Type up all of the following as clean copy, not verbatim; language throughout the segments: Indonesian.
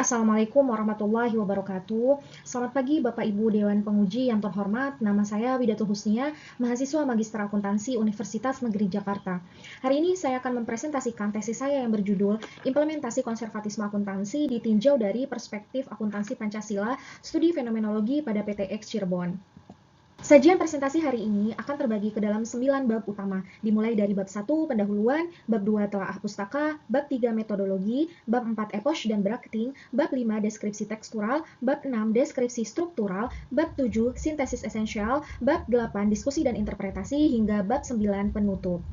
Assalamualaikum warahmatullahi wabarakatuh. Selamat pagi Bapak Ibu Dewan Penguji yang terhormat. Nama saya Widatul Husnia, mahasiswa Magister Akuntansi Universitas Negeri Jakarta. Hari ini saya akan mempresentasikan tesis saya yang berjudul Implementasi Konservatisme Akuntansi ditinjau dari perspektif akuntansi Pancasila, studi fenomenologi pada PTX Cirebon. Sajian presentasi hari ini akan terbagi ke dalam 9 bab utama, dimulai dari bab 1 pendahuluan, bab 2 telaah pustaka, bab 3 metodologi, bab 4 epoch dan bracketing, bab 5 deskripsi tekstural, bab 6 deskripsi struktural, bab 7 sintesis esensial, bab 8 diskusi dan interpretasi, hingga bab 9 penutup.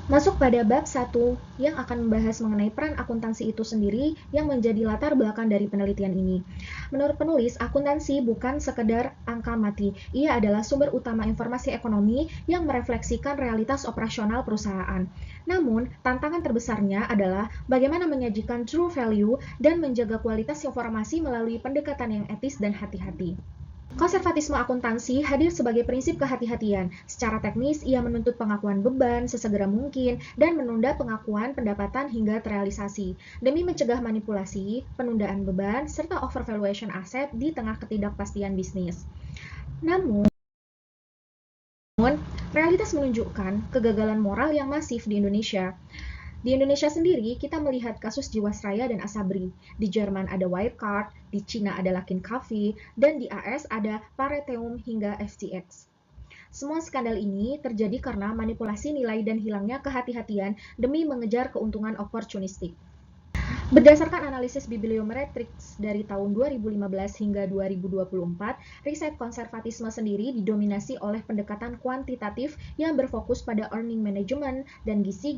Masuk pada bab 1 yang akan membahas mengenai peran akuntansi itu sendiri yang menjadi latar belakang dari penelitian ini. Menurut penulis, akuntansi bukan sekedar angka mati. Ia adalah sumber utama informasi ekonomi yang merefleksikan realitas operasional perusahaan. Namun, tantangan terbesarnya adalah bagaimana menyajikan true value dan menjaga kualitas informasi melalui pendekatan yang etis dan hati-hati. Konservatisme akuntansi hadir sebagai prinsip kehati-hatian. Secara teknis, ia menuntut pengakuan beban sesegera mungkin dan menunda pengakuan pendapatan hingga terrealisasi, demi mencegah manipulasi, penundaan beban, serta overvaluation aset di tengah ketidakpastian bisnis. Namun, realitas menunjukkan kegagalan moral yang masif di Indonesia. Di Indonesia sendiri, kita melihat kasus Jiwasraya dan Asabri. Di Jerman ada Wirecard, di Cina ada Luckin Coffee, dan di AS ada Paretheum hingga FTX. Semua skandal ini terjadi karena manipulasi nilai dan hilangnya kehati-hatian demi mengejar keuntungan oportunistik. Berdasarkan analisis bibliometrics dari tahun 2015 hingga 2024, riset konservatisme sendiri didominasi oleh pendekatan kuantitatif yang berfokus pada earning management dan gizi.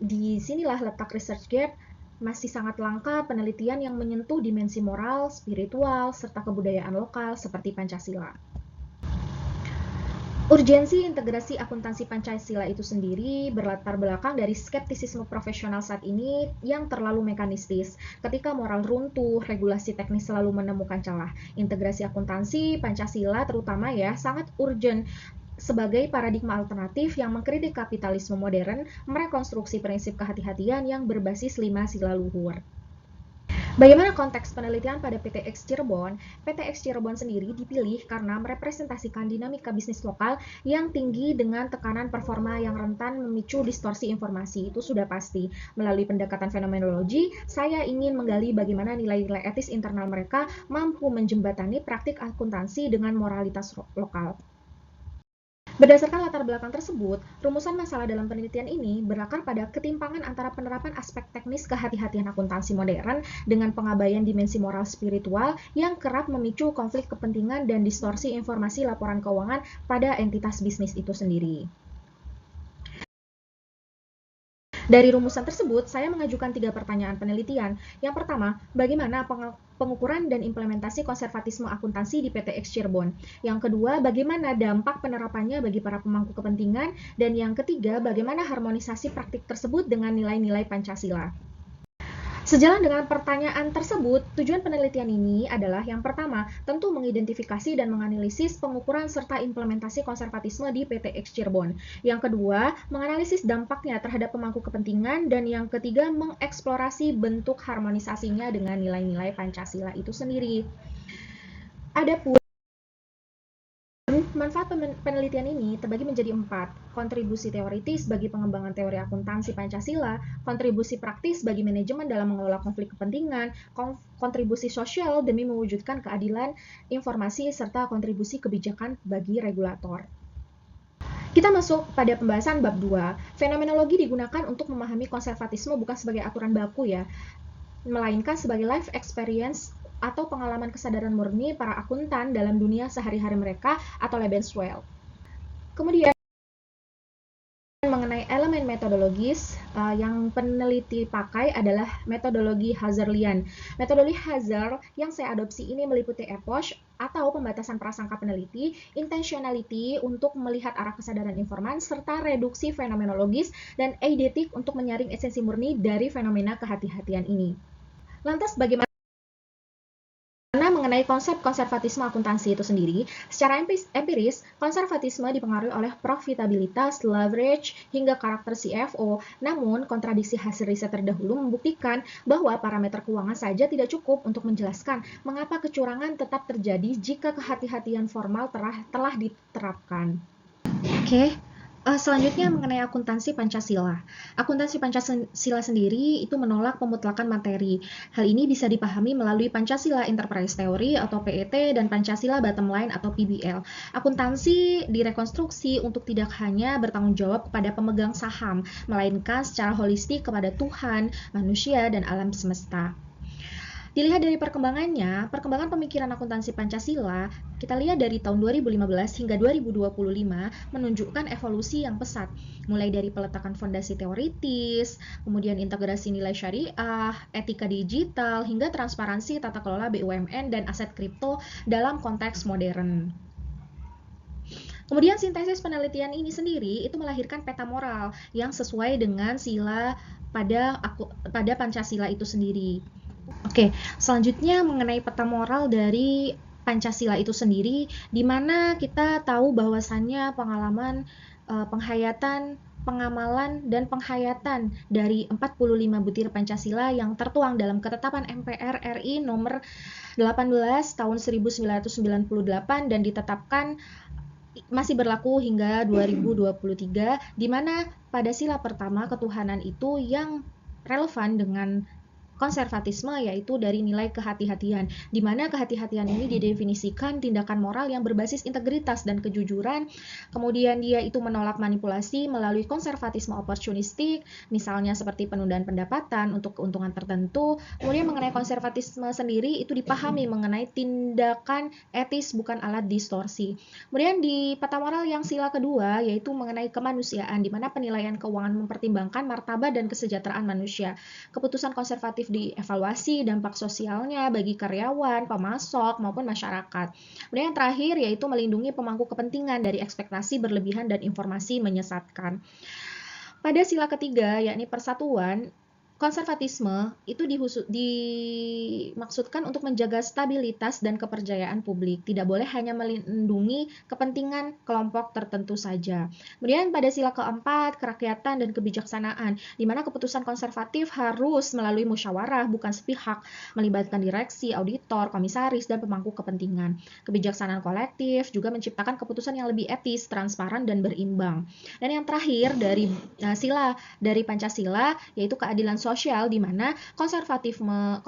Di sinilah letak ResearchGate. Masih sangat langka penelitian yang menyentuh dimensi moral, spiritual, serta kebudayaan lokal seperti Pancasila. Urgensi integrasi akuntansi Pancasila itu sendiri berlatar belakang dari skeptisisme profesional saat ini yang terlalu mekanistis. Ketika moral runtuh, regulasi teknis selalu menemukan celah. Integrasi akuntansi Pancasila terutama sangat urgent sebagai paradigma alternatif yang mengkritik kapitalisme modern, merekonstruksi prinsip kehati-hatian yang berbasis 5 sila luhur. Bagaimana konteks penelitian pada PTX Cirebon? PTX Cirebon sendiri dipilih karena merepresentasikan dinamika bisnis lokal yang tinggi dengan tekanan performa yang rentan memicu distorsi informasi. Itu sudah pasti. Melalui pendekatan fenomenologi, saya ingin menggali bagaimana nilai-nilai etis internal mereka mampu menjembatani praktik akuntansi dengan moralitas lokal. Berdasarkan latar belakang tersebut, rumusan masalah dalam penelitian ini berakar pada ketimpangan antara penerapan aspek teknis kehati-hatian akuntansi modern dengan pengabaian dimensi moral spiritual yang kerap memicu konflik kepentingan dan distorsi informasi laporan keuangan pada entitas bisnis itu sendiri. Dari rumusan tersebut, saya mengajukan 3 pertanyaan penelitian. Yang pertama, bagaimana pengukuran dan implementasi konservatisme akuntansi di PTX Cirebon? Yang kedua, bagaimana dampak penerapannya bagi para pemangku kepentingan? Dan yang ketiga, bagaimana harmonisasi praktik tersebut dengan nilai-nilai Pancasila? Sejalan dengan pertanyaan tersebut, tujuan penelitian ini adalah yang pertama, tentu mengidentifikasi dan menganalisis pengukuran serta implementasi konservatisme di PTX Cirebon. Yang kedua, menganalisis dampaknya terhadap pemangku kepentingan. Dan yang ketiga, mengeksplorasi bentuk harmonisasinya dengan nilai-nilai Pancasila itu sendiri. Adapun manfaat penelitian ini terbagi menjadi 4. Kontribusi teoritis bagi pengembangan teori akuntansi Pancasila, kontribusi praktis bagi manajemen dalam mengelola konflik kepentingan, kontribusi sosial demi mewujudkan keadilan informasi, serta kontribusi kebijakan bagi regulator. Kita masuk pada pembahasan bab 2. Fenomenologi digunakan untuk memahami konservatisme bukan sebagai aturan baku melainkan sebagai life experience atau pengalaman kesadaran murni para akuntan dalam dunia sehari-hari mereka atau Lebenswelt. Kemudian mengenai elemen metodologis yang peneliti pakai adalah metodologi Hazarlian. Metodologi Hazar yang saya adopsi ini meliputi epoch atau pembatasan prasangka peneliti, intentionality untuk melihat arah kesadaran informan, serta reduksi fenomenologis dan eidetik untuk menyaring esensi murni dari fenomena kehati-hatian ini. Lantas bagaimana mengenai konsep konservatisme akuntansi itu sendiri, secara empiris, konservatisme dipengaruhi oleh profitabilitas, leverage, hingga karakter CFO. Namun, kontradiksi hasil riset terdahulu membuktikan bahwa parameter keuangan saja tidak cukup untuk menjelaskan mengapa kecurangan tetap terjadi jika kehati-hatian formal telah diterapkan. Oke. Selanjutnya mengenai akuntansi Pancasila. Akuntansi Pancasila sendiri itu menolak pemutlakan materi. Hal ini bisa dipahami melalui Pancasila Enterprise Theory atau PET dan Pancasila Bottom Line atau PBL. Akuntansi direkonstruksi untuk tidak hanya bertanggung jawab kepada pemegang saham, melainkan secara holistik kepada Tuhan, manusia, dan alam semesta. Dilihat dari perkembangan pemikiran akuntansi Pancasila, kita lihat dari tahun 2015 hingga 2025 menunjukkan evolusi yang pesat, mulai dari peletakan fondasi teoritis, kemudian integrasi nilai syariah, etika digital, hingga transparansi tata kelola BUMN dan aset kripto dalam konteks modern. Kemudian sintesis penelitian ini sendiri itu melahirkan peta moral yang sesuai dengan sila pada Pancasila itu sendiri. Oke, selanjutnya mengenai peta moral dari Pancasila itu sendiri, di mana kita tahu bahwasannya pengalaman, penghayatan, pengamalan, dan penghayatan dari 45 butir Pancasila yang tertuang dalam Ketetapan MPR RI nomor 18 tahun 1998 dan ditetapkan masih berlaku hingga 2023, di mana pada sila pertama ketuhanan itu yang relevan dengan konservatisme yaitu dari nilai kehati-hatian, di mana kehati-hatian ini didefinisikan tindakan moral yang berbasis integritas dan kejujuran. Kemudian dia itu menolak manipulasi melalui konservatisme oportunistik, misalnya seperti penundaan pendapatan untuk keuntungan tertentu. Kemudian mengenai konservatisme sendiri itu dipahami mengenai tindakan etis bukan alat distorsi. Kemudian di peta moral yang sila kedua yaitu mengenai kemanusiaan, di mana penilaian keuangan mempertimbangkan martabat dan kesejahteraan manusia. Keputusan konservatif dievaluasi dampak sosialnya bagi karyawan, pemasok, maupun masyarakat. Kemudian yang terakhir yaitu melindungi pemangku kepentingan dari ekspektasi berlebihan dan informasi menyesatkan. Pada sila ketiga, yakni persatuan, konservatisme itu dimaksudkan untuk menjaga stabilitas dan kepercayaan publik. Tidak boleh hanya melindungi kepentingan kelompok tertentu saja. Kemudian pada sila keempat, kerakyatan dan kebijaksanaan, di mana keputusan konservatif harus melalui musyawarah, bukan sepihak, melibatkan direksi, auditor, komisaris, dan pemangku kepentingan. Kebijaksanaan kolektif juga menciptakan keputusan yang lebih etis, transparan, dan berimbang. Dan yang terakhir dari sila dari Pancasila yaitu keadilan sosial, di mana konservatisme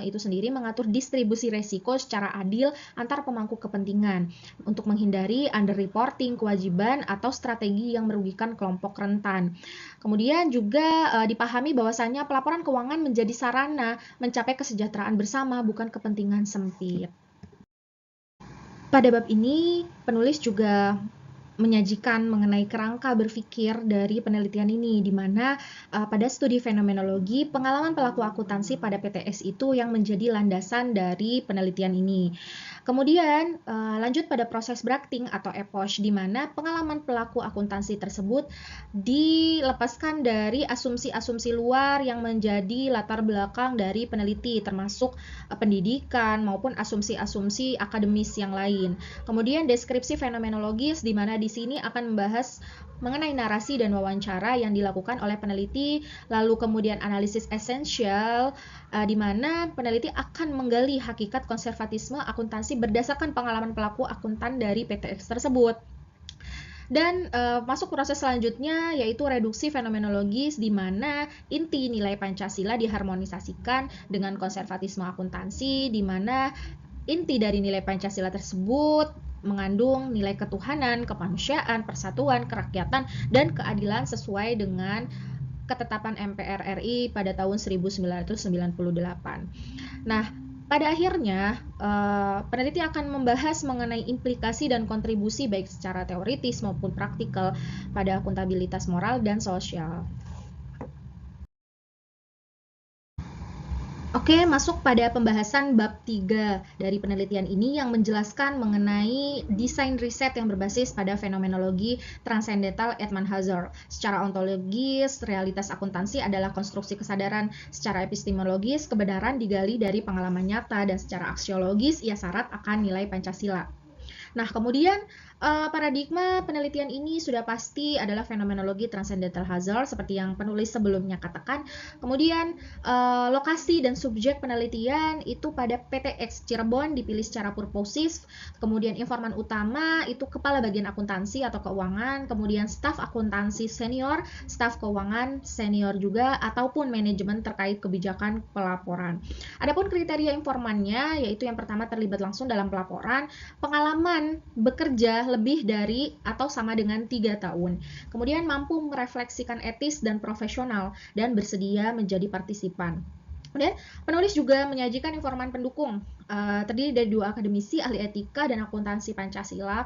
itu sendiri mengatur distribusi resiko secara adil antar pemangku kepentingan untuk menghindari underreporting kewajiban atau strategi yang merugikan kelompok rentan. Kemudian juga dipahami bahwasannya pelaporan keuangan menjadi sarana mencapai kesejahteraan bersama, bukan kepentingan sempit. Pada bab ini, penulis juga menyajikan mengenai kerangka berpikir dari penelitian ini, di mana pada studi fenomenologi, pengalaman pelaku akuntansi pada PTS itu yang menjadi landasan dari penelitian ini. Kemudian lanjut pada proses bracting atau epoch, di mana pengalaman pelaku akuntansi tersebut dilepaskan dari asumsi-asumsi luar yang menjadi latar belakang dari peneliti, termasuk pendidikan maupun asumsi-asumsi akademis yang lain. Kemudian deskripsi fenomenologis, di mana di sini akan membahas mengenai narasi dan wawancara yang dilakukan oleh peneliti, lalu kemudian analisis esensial, di mana peneliti akan menggali hakikat konservatisme akuntansi berdasarkan pengalaman pelaku akuntan dari PTX tersebut. Dan masuk proses selanjutnya yaitu reduksi fenomenologis, di mana inti nilai Pancasila diharmonisasikan dengan konservatisme akuntansi, di mana inti dari nilai Pancasila tersebut mengandung nilai ketuhanan, kemanusiaan, persatuan, kerakyatan, dan keadilan sesuai dengan ketetapan MPR RI pada tahun 1998. Nah, pada akhirnya, peneliti akan membahas mengenai implikasi dan kontribusi baik secara teoritis maupun praktikal pada akuntabilitas moral dan sosial. Oke, masuk pada pembahasan bab 3 dari penelitian ini yang menjelaskan mengenai desain riset yang berbasis pada fenomenologi transcendental Edmund Husserl. Secara ontologis, realitas akuntansi adalah konstruksi kesadaran. Secara epistemologis, kebenaran digali dari pengalaman nyata, dan secara aksiologis, ia syarat akan nilai Pancasila. Nah, kemudian paradigma penelitian ini sudah pasti adalah fenomenologi transcendental Husserl seperti yang penulis sebelumnya katakan. Kemudian lokasi dan subjek penelitian itu pada PTX Cirebon dipilih secara purposif. Kemudian informan utama itu kepala bagian akuntansi atau keuangan, kemudian staf akuntansi senior, staf keuangan senior juga, ataupun manajemen terkait kebijakan pelaporan. Adapun kriteria informannya yaitu yang pertama terlibat langsung dalam pelaporan, pengalaman bekerja lebih dari atau sama dengan 3 tahun. Kemudian mampu merefleksikan etis dan profesional dan bersedia menjadi partisipan. Kemudian penulis juga menyajikan informan pendukung, terdiri dari 2 akademisi, ahli etika dan akuntansi Pancasila,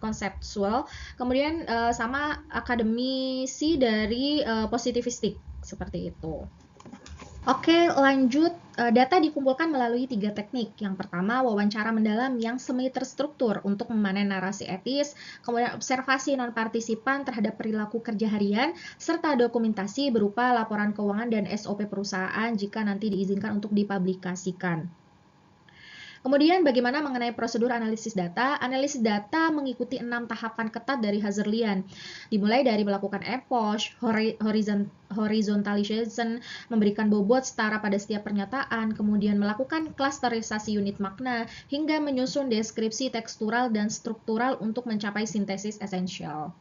konseptual, kemudian sama akademisi dari positivistik, seperti itu. Oke, lanjut. Data dikumpulkan melalui 3 teknik. Yang pertama, wawancara mendalam yang semi terstruktur untuk memanen narasi etis, kemudian observasi non-partisipan terhadap perilaku kerja harian, serta dokumentasi berupa laporan keuangan dan SOP perusahaan jika nanti diizinkan untuk dipublikasikan. Kemudian bagaimana mengenai prosedur analisis data? Analisis data mengikuti 6 tahapan ketat dari Husserlian, dimulai dari melakukan epoch, horizontalization, memberikan bobot setara pada setiap pernyataan, kemudian melakukan klasterisasi unit makna, hingga menyusun deskripsi tekstural dan struktural untuk mencapai sintesis esensial.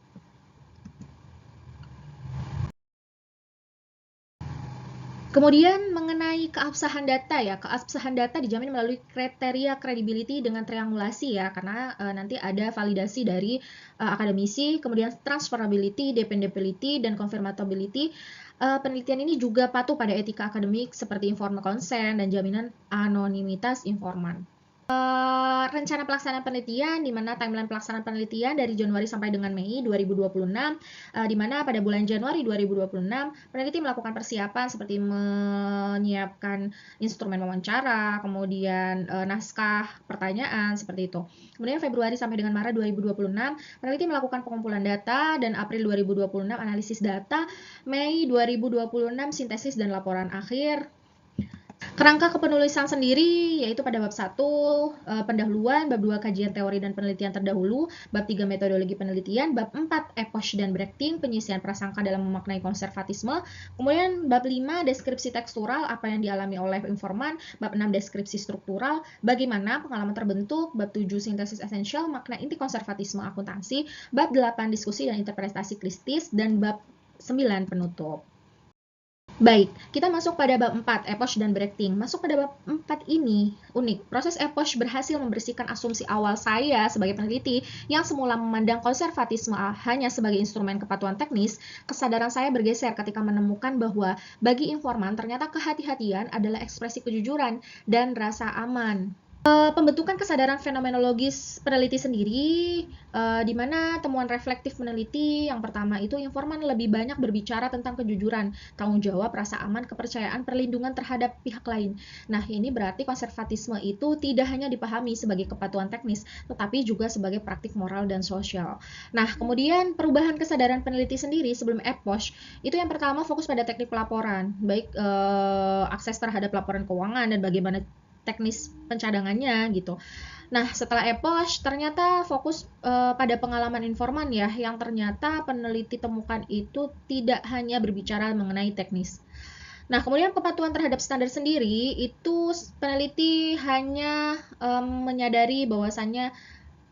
Kemudian mengenai keabsahan data ya, keabsahan data dijamin melalui kriteria credibility dengan triangulasi ya, karena nanti ada validasi dari akademisi, kemudian transferability, dependability, dan confirmability. Penelitian ini juga patuh pada etika akademik seperti informed consent dan jaminan anonimitas informan. Rencana pelaksanaan penelitian, di mana timeline pelaksanaan penelitian dari Januari sampai dengan Mei 2026, di mana pada bulan Januari 2026 peneliti melakukan persiapan seperti menyiapkan instrumen wawancara, kemudian naskah pertanyaan, seperti itu. Kemudian Februari sampai dengan Maret 2026 peneliti melakukan pengumpulan data, dan April 2026 analisis data, Mei 2026 sintesis dan laporan akhir. Kerangka kepenulisan sendiri yaitu pada bab 1 pendahuluan, bab 2 kajian teori dan penelitian terdahulu, bab 3 metodologi penelitian, bab 4 epoch dan breaking, penyisian prasangka dalam memaknai konservatisme, kemudian bab 5 deskripsi tekstural, apa yang dialami oleh informan, bab 6 deskripsi struktural, bagaimana pengalaman terbentuk, bab 7 sintesis esensial, makna inti konservatisme akuntansi, bab 8 diskusi dan interpretasi kritis, dan bab 9 penutup. Baik, kita masuk pada bab 4, epoch dan breaking. Masuk pada bab 4 ini unik. Proses epoch berhasil membersihkan asumsi awal saya sebagai peneliti yang semula memandang konservatisme hanya sebagai instrumen kepatuhan teknis. Kesadaran saya bergeser ketika menemukan bahwa bagi informan ternyata kehati-hatian adalah ekspresi kejujuran dan rasa aman. Pembentukan kesadaran fenomenologis peneliti sendiri, di mana temuan reflektif peneliti yang pertama itu informan lebih banyak berbicara tentang kejujuran, tanggung jawab, rasa aman, kepercayaan, perlindungan terhadap pihak lain. Nah, ini berarti konservatisme itu tidak hanya dipahami sebagai kepatuhan teknis, tetapi juga sebagai praktik moral dan sosial. Nah, kemudian perubahan kesadaran peneliti sendiri sebelum epoch, itu yang pertama fokus pada teknik pelaporan, baik akses terhadap laporan keuangan dan bagaimana teknis pencadangannya gitu. Nah, setelah epoch ternyata fokus pada pengalaman informan ya, yang ternyata peneliti temukan itu tidak hanya berbicara mengenai teknis. Nah, kemudian kepatuhan terhadap standar sendiri itu peneliti hanya menyadari bahwasannya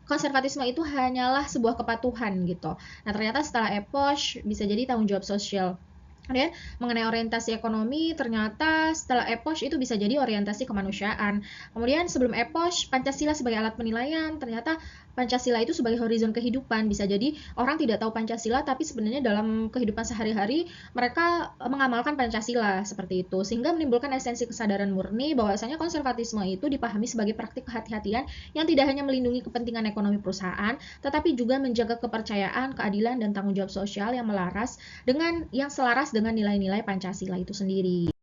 konservatisme itu hanyalah sebuah kepatuhan gitu. Nah, ternyata setelah epoch bisa jadi tanggung jawab sosial. Kemudian mengenai orientasi ekonomi, ternyata setelah epoch itu bisa jadi orientasi kemanusiaan. Kemudian sebelum epoch, Pancasila sebagai alat penilaian, ternyata Pancasila itu sebagai horizon kehidupan. Bisa jadi orang tidak tahu Pancasila, tapi sebenarnya dalam kehidupan sehari-hari mereka mengamalkan Pancasila seperti itu. Sehingga menimbulkan esensi kesadaran murni bahwasanya konservatisme itu dipahami sebagai praktik kehati-hatian yang tidak hanya melindungi kepentingan ekonomi perusahaan, tetapi juga menjaga kepercayaan, keadilan, dan tanggung jawab sosial yang selaras dengan nilai-nilai Pancasila itu sendiri.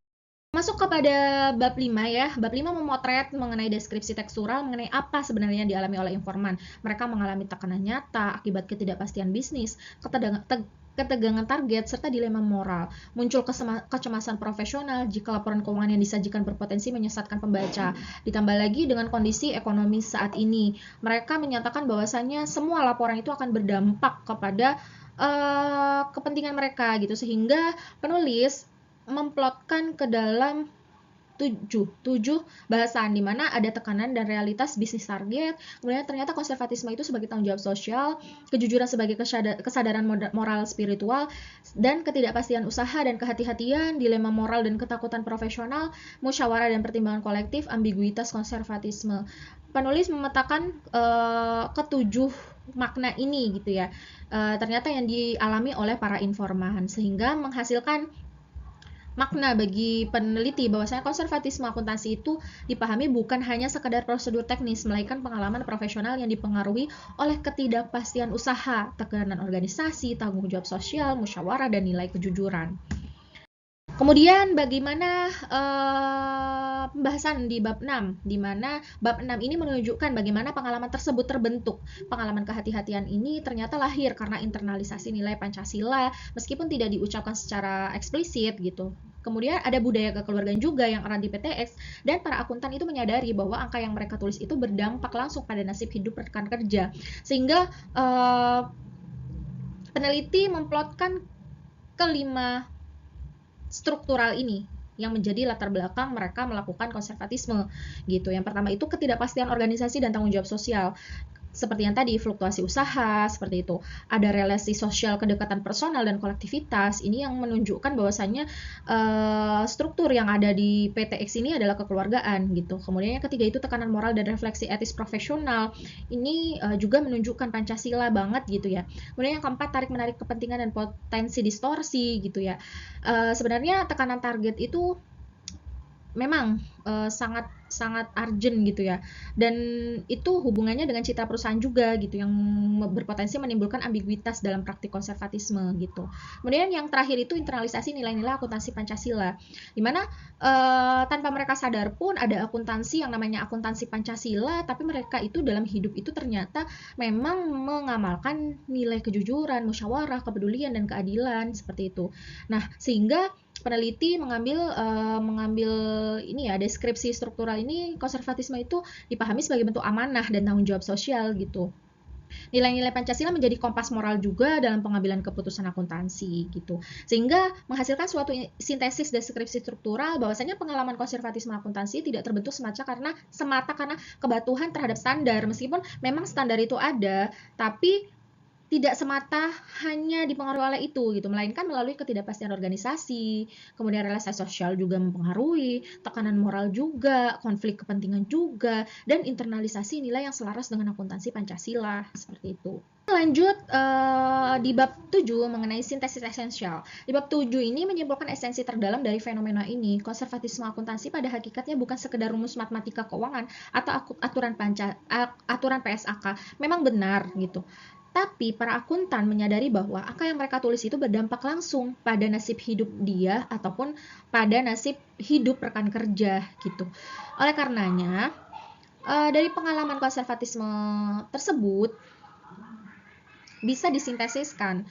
Masuk kepada bab 5 ya. Bab 5 memotret mengenai deskripsi tekstural mengenai apa sebenarnya yang dialami oleh informan. Mereka mengalami tekanan nyata akibat ketidakpastian bisnis, ketegangan target, serta dilema moral. Muncul kecemasan profesional jika laporan keuangan yang disajikan berpotensi menyesatkan pembaca. Ditambah lagi dengan kondisi ekonomi saat ini. Mereka menyatakan bahwasannya semua laporan itu akan berdampak kepada kepentingan mereka gitu, sehingga penulis memplotkan ke dalam tujuh bahasan di mana ada tekanan dan realitas bisnis target, kemudian ternyata konservatisme itu sebagai tanggung jawab sosial, kejujuran sebagai kesadaran moral spiritual, dan ketidakpastian usaha dan kehati-hatian, dilema moral dan ketakutan profesional, musyawarah dan pertimbangan kolektif, ambiguitas konservatisme. Penulis memetakan ketujuh makna ini gitu ya, ternyata yang dialami oleh para informan, sehingga menghasilkan makna bagi peneliti bahwasanya konservatisme akuntansi itu dipahami bukan hanya sekadar prosedur teknis, melainkan pengalaman profesional yang dipengaruhi oleh ketidakpastian usaha, tekanan organisasi, tanggung jawab sosial, musyawarah, dan nilai kejujuran. Kemudian bagaimana pembahasan di bab 6, di mana bab 6 ini menunjukkan bagaimana pengalaman tersebut terbentuk. Pengalaman kehati-hatian ini ternyata lahir karena internalisasi nilai Pancasila meskipun tidak diucapkan secara eksplisit gitu. Kemudian ada budaya kekeluargaan juga yang erat di PTX, dan para akuntan itu menyadari bahwa angka yang mereka tulis itu berdampak langsung pada nasib hidup rekan kerja. Sehingga peneliti memplotkan kelima struktural ini yang menjadi latar belakang mereka melakukan konservatisme gitu. Yang pertama itu ketidakpastian organisasi dan tanggung jawab sosial. Seperti yang tadi, fluktuasi usaha, seperti itu. Ada relasi sosial, kedekatan personal, dan kolektivitas. Ini yang menunjukkan bahwasannya struktur yang ada di PTX ini adalah kekeluargaan gitu. Kemudian yang ketiga itu tekanan moral dan refleksi etis profesional. Ini juga menunjukkan Pancasila banget gitu ya. Kemudian yang keempat, tarik-menarik kepentingan dan potensi distorsi gitu ya. Sebenarnya tekanan target itu memang sangat urgent gitu ya, dan itu hubungannya dengan citra perusahaan juga gitu yang berpotensi menimbulkan ambiguitas dalam praktik konservatisme gitu. Kemudian yang terakhir itu internalisasi nilai-nilai akuntansi Pancasila, dimana tanpa mereka sadar pun ada akuntansi yang namanya akuntansi Pancasila, tapi mereka itu dalam hidup itu ternyata memang mengamalkan nilai kejujuran, musyawarah, kepedulian, dan keadilan seperti itu. Nah, sehingga peneliti mengambil ini ya, deskripsi struktural ini, konservatisme itu dipahami sebagai bentuk amanah dan tanggung jawab sosial gitu. Nilai-nilai Pancasila menjadi kompas moral juga dalam pengambilan keputusan akuntansi gitu. Sehingga menghasilkan suatu sintesis deskripsi struktural bahwasanya pengalaman konservatisme akuntansi tidak terbentuk semata karena kepatuhan terhadap standar, meskipun memang standar itu ada, tapi tidak semata hanya dipengaruhi oleh itu gitu, melainkan melalui ketidakpastian organisasi, kemudian relasi sosial juga mempengaruhi, tekanan moral juga, konflik kepentingan juga, dan internalisasi nilai yang selaras dengan akuntansi Pancasila seperti itu. Lanjut di bab 7 mengenai sintesis esensial. Di bab 7 ini menyimpulkan esensi terdalam dari fenomena ini. Konservatisme akuntansi pada hakikatnya bukan sekedar rumus matematika keuangan atau aturan PSAK. Memang benar gitu. Tapi para akuntan menyadari bahwa angka yang mereka tulis itu berdampak langsung pada nasib hidup dia ataupun pada nasib hidup rekan kerja gitu. Oleh karenanya, dari pengalaman konservatisme tersebut bisa disintesiskan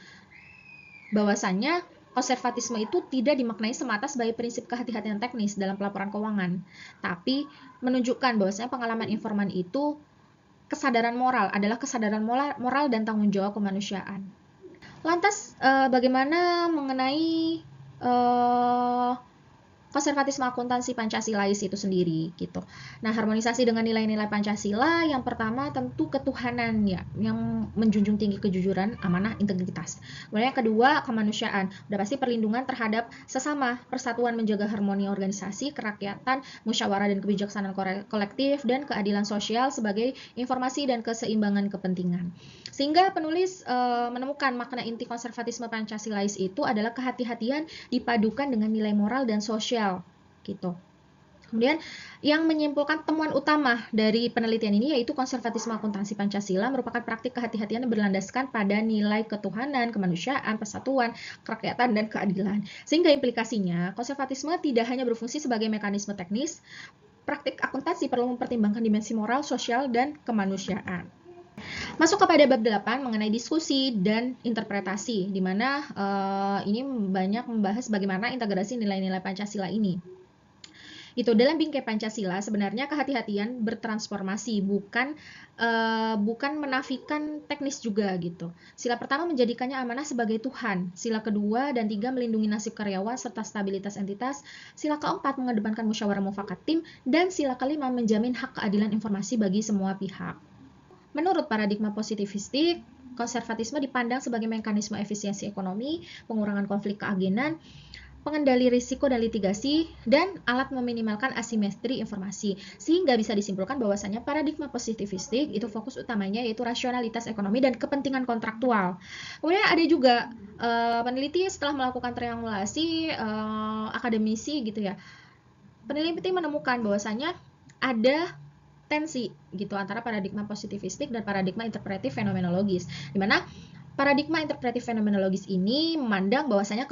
bahwasannya konservatisme itu tidak dimaknai semata sebagai prinsip kehati-hatian teknis dalam pelaporan keuangan, tapi menunjukkan bahwasanya pengalaman informan itu kesadaran moral adalah kesadaran moral dan tanggung jawab kemanusiaan. Lantas bagaimana mengenai konservatisme akuntansi Pancasilais itu sendiri gitu. Nah, harmonisasi dengan nilai-nilai Pancasila, yang pertama tentu ketuhanan ya, yang menjunjung tinggi kejujuran, amanah, integritas. Kemudian yang kedua, kemanusiaan. Udah pasti perlindungan terhadap sesama, persatuan menjaga harmoni organisasi, kerakyatan, musyawarah dan kebijaksanaan kolektif, dan keadilan sosial sebagai informasi dan keseimbangan kepentingan. Sehingga penulis menemukan makna inti konservatisme Pancasilais itu adalah kehati-hatian dipadukan dengan nilai moral dan sosial gitu. Kemudian yang menyimpulkan temuan utama dari penelitian ini yaitu konservatisme akuntansi Pancasila merupakan praktik kehati-hatian yang berlandaskan pada nilai ketuhanan, kemanusiaan, persatuan, kerakyatan, dan keadilan. Sehingga implikasinya, konservatisme tidak hanya berfungsi sebagai mekanisme teknis, praktik akuntansi perlu mempertimbangkan dimensi moral, sosial, dan kemanusiaan. Masuk kepada bab 8 mengenai diskusi dan interpretasi, di mana ini banyak membahas bagaimana integrasi nilai-nilai Pancasila ini. Itu dalam bingkai Pancasila sebenarnya kehati-hatian bertransformasi, bukan menafikan teknis juga gitu. Sila pertama menjadikannya amanah sebagai Tuhan, sila kedua dan tiga melindungi nasib karyawan serta stabilitas entitas, sila keempat mengedepankan musyawarah mufakat tim, dan sila kelima menjamin hak keadilan informasi bagi semua pihak. Menurut paradigma positivistik, konservatisme dipandang sebagai mekanisme efisiensi ekonomi, pengurangan konflik keagenan, pengendali risiko dan litigasi, dan alat meminimalkan asimetri informasi. Sehingga bisa disimpulkan bahwasanya paradigma positivistik itu fokus utamanya yaitu rasionalitas ekonomi dan kepentingan kontraktual. Kemudian ada juga peneliti setelah melakukan triangulasi, akademisi gitu ya. Peneliti menemukan bahwasanya ada tensi gitu antara paradigma positivistik dan paradigma interpretif fenomenologis, di mana paradigma interpretif fenomenologis ini memandang bahwasanya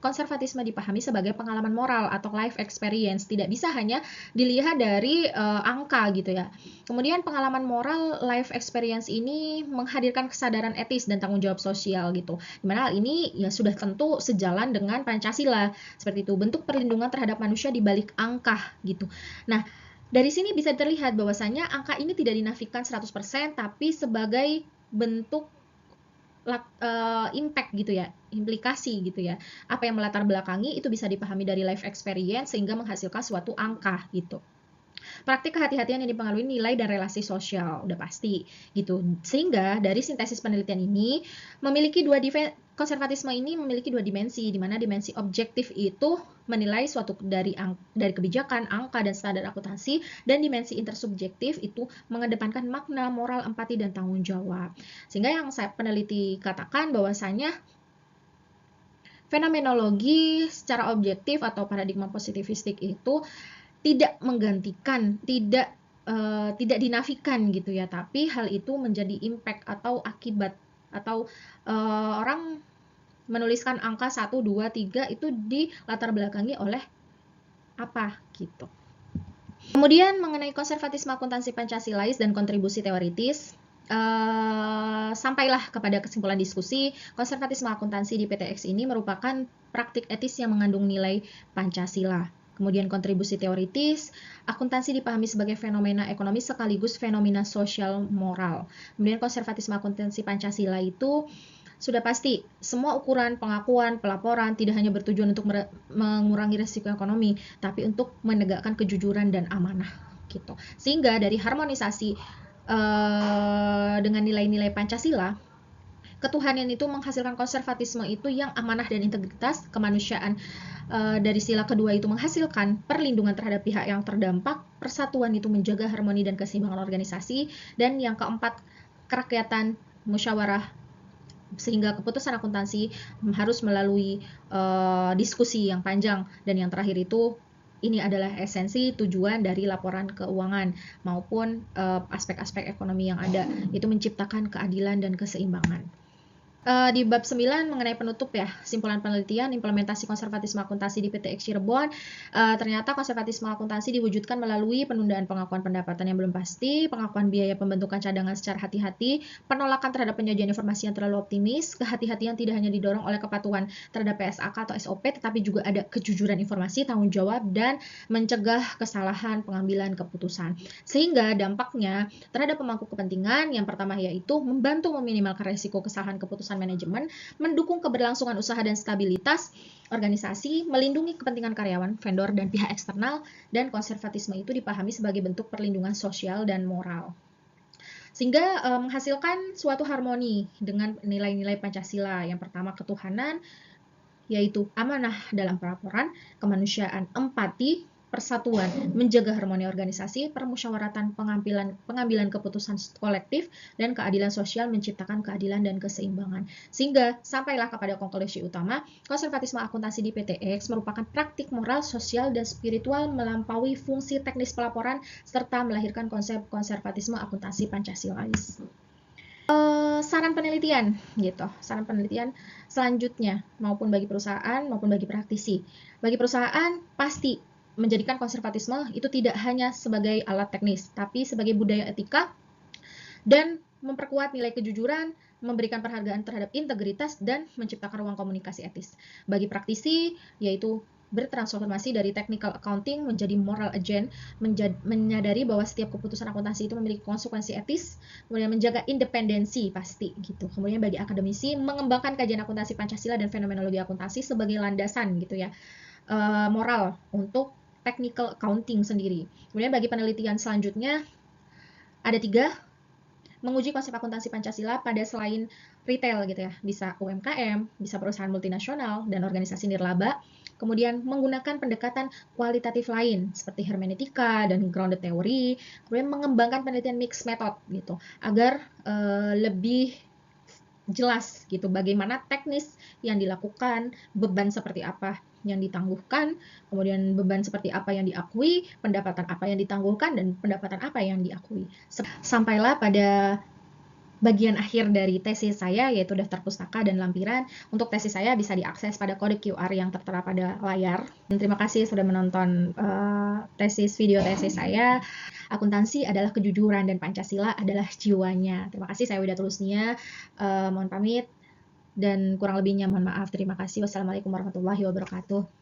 konservatisme dipahami sebagai pengalaman moral atau life experience, tidak bisa hanya dilihat dari angka gitu ya. Kemudian pengalaman moral life experience ini menghadirkan kesadaran etis dan tanggung jawab sosial gitu. Dimana hal ini ya sudah tentu sejalan dengan Pancasila, seperti itu, bentuk perlindungan terhadap manusia di balik angka gitu. Nah, dari sini bisa terlihat bahwasanya angka ini tidak dinafikan 100%, tapi sebagai bentuk impact gitu ya, implikasi gitu ya. Apa yang melatar belakangi itu bisa dipahami dari life experience sehingga menghasilkan suatu angka gitu. Praktik kehati-hatian yang dipengaruhi nilai dan relasi sosial, udah pasti gitu. Sehingga dari sintesis penelitian ini konservatisme ini memiliki dua dimensi, di mana dimensi objektif itu menilai suatu dari kebijakan, angka, dan standar akuntansi, dan dimensi intersubjektif itu mengedepankan makna, moral, empati, dan tanggung jawab. Sehingga yang saya peneliti katakan bahwasanya fenomenologi secara objektif atau paradigma positivistik itu tidak menggantikan, tidak dinafikan gitu ya, tapi hal itu menjadi impact atau akibat, atau orang menuliskan angka 1, 2, 3 itu di latar belakangi oleh apa gitu. Kemudian mengenai konservatisme akuntansi Pancasilais dan kontribusi teoritis, sampailah kepada kesimpulan diskusi, konservatisme akuntansi di PTX ini merupakan praktik etis yang mengandung nilai Pancasila. Kemudian kontribusi teoritis, akuntansi dipahami sebagai fenomena ekonomi sekaligus fenomena sosial moral. Kemudian konservatisme akuntansi Pancasila itu sudah pasti semua ukuran pengakuan, pelaporan tidak hanya bertujuan untuk mengurangi risiko ekonomi, tapi untuk menegakkan kejujuran dan amanah gitu. Sehingga dari harmonisasi dengan nilai-nilai Pancasila, ketuhanan itu menghasilkan konservatisme itu yang amanah dan integritas, kemanusiaan dari sila kedua itu menghasilkan perlindungan terhadap pihak yang terdampak, persatuan itu menjaga harmoni dan keseimbangan organisasi, dan yang keempat kerakyatan, musyawarah, sehingga keputusan akuntansi harus melalui diskusi yang panjang, dan yang terakhir itu ini adalah esensi tujuan dari laporan keuangan maupun aspek-aspek ekonomi yang ada, itu menciptakan keadilan dan keseimbangan. Di bab 9 mengenai penutup ya, simpulan penelitian implementasi konservatisme akuntansi di PTX Cirebon, ternyata konservatisme akuntansi diwujudkan melalui penundaan pengakuan pendapatan yang belum pasti, pengakuan biaya pembentukan cadangan secara hati-hati, penolakan terhadap penyajian informasi yang terlalu optimis, kehati-hatian tidak hanya didorong oleh kepatuhan terhadap PSAK atau SOP, tetapi juga ada kejujuran informasi, tanggung jawab, dan mencegah kesalahan pengambilan keputusan. Sehingga dampaknya terhadap pemangku kepentingan, yang pertama yaitu membantu meminimalkan risiko kesalahan keputusan manajemen, mendukung keberlangsungan usaha dan stabilitas organisasi, melindungi kepentingan karyawan, vendor, dan pihak eksternal, dan konservatisme itu dipahami sebagai bentuk perlindungan sosial dan moral. Sehingga menghasilkan suatu harmoni dengan nilai-nilai Pancasila. Yang pertama ketuhanan, yaitu amanah dalam pelaporan, kemanusiaan, empati, persatuan, menjaga harmoni organisasi, permusyawaratan pengambilan keputusan kolektif, dan keadilan sosial menciptakan keadilan dan keseimbangan. Sehingga sampailah kepada konklusi utama, konservatisme akuntansi di PTX merupakan praktik moral, sosial, dan spiritual melampaui fungsi teknis pelaporan serta melahirkan konsep konservatisme akuntansi Pancasilais. Saran penelitian gitu. Saran penelitian selanjutnya maupun bagi perusahaan maupun bagi praktisi. Bagi perusahaan pasti menjadikan konservatisme itu tidak hanya sebagai alat teknis, tapi sebagai budaya etika dan memperkuat nilai kejujuran, memberikan penghargaan terhadap integritas, dan menciptakan ruang komunikasi etis. Bagi praktisi, yaitu bertransformasi dari technical accounting menjadi moral agent, menyadari bahwa setiap keputusan akuntansi itu memiliki konsekuensi etis, kemudian menjaga independensi pasti gitu. Kemudian bagi akademisi, mengembangkan kajian akuntansi Pancasila dan fenomenologi akuntansi sebagai landasan gitu ya, moral untuk technical accounting sendiri. Kemudian bagi penelitian selanjutnya, ada 3, menguji konsep akuntansi Pancasila pada selain retail gitu ya, bisa UMKM, bisa perusahaan multinasional, dan organisasi nirlaba. Kemudian menggunakan pendekatan kualitatif lain seperti hermeneutika dan grounded theory. Kemudian mengembangkan penelitian mixed method gitu agar lebih jelas gitu bagaimana teknis yang dilakukan, beban seperti apa yang ditangguhkan, kemudian beban seperti apa yang diakui, pendapatan apa yang ditangguhkan, dan pendapatan apa yang diakui. Sampailah pada bagian akhir dari tesis saya, yaitu daftar pustaka dan lampiran. Untuk tesis saya bisa diakses pada kode QR yang tertera pada layar. Dan terima kasih sudah menonton video tesis saya. Akuntansi adalah kejujuran dan Pancasila adalah jiwanya. Terima kasih, saya Wida Tulusnia. Mohon pamit dan kurang lebihnya mohon maaf. Terima kasih. Wassalamualaikum warahmatullahi wabarakatuh.